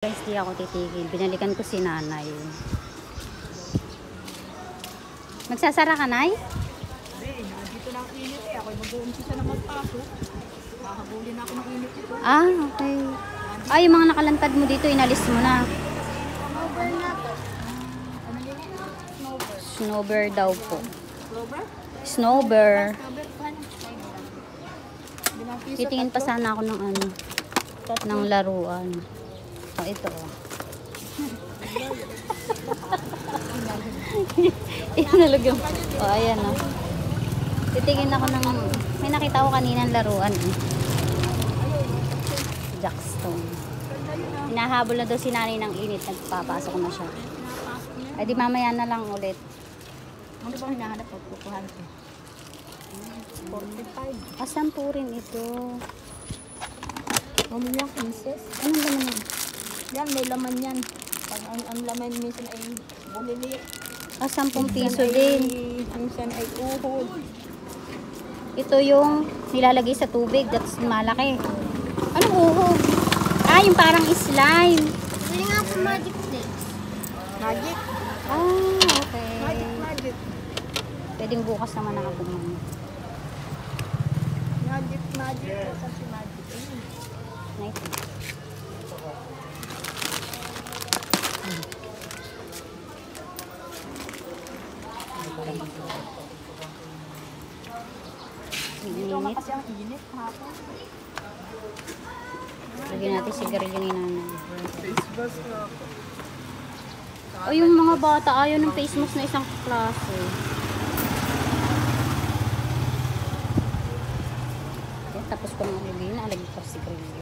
Guys, di ako titigil. Binalikan ko si nanay. Magsasara ka, nay? Dito na ang init eh. Ako'y mag-uumpisa na magpasok. Makakabuli na ako ng init ito. Ah, okay. Ah, yung mga nakalantad mo dito, inalis mo na. Snowber na to. Ano yun? Snowber. Snowber daw po. Snowber? Snowber. Snowber pa na. Titingin pa sana ako ng ano, ng laruan. Oh, ito oh. Inalagyan. Oh, ayan oh. Titingin ako ng, may nakita ko kanina ng laruan eh. Jackstone. Hinahabol na daw si nanay ng init. Nagpapasok na siya. Ay di mamaya na lang ulit. Ano ba hinahanap? Pagpupuhan ko. 45. Asampu rin ito. Ano yan, princess? Anong laman yan? Yan, may laman yan. Pag ang laman minsan ay bumili. Ah, 10 piso Minsan din. Minsan ay uhod. Ito yung nilalagay sa tubig. That's malaki. Anong uhog? Ah, yung parang slime. Hindi nga po magic flakes. Magic? Ah, okay. Magic. Pwedeng bukas naman nakapunan. Magic. Kasi magic. Nice. Dito nga Init. kasi ang init hapon. Lagyan natin sigarilyo ni nanay. O yung mga bata ayaw ng face mask na isang klase. Tapos ko na lagyan, alagyan ko sigarilyo.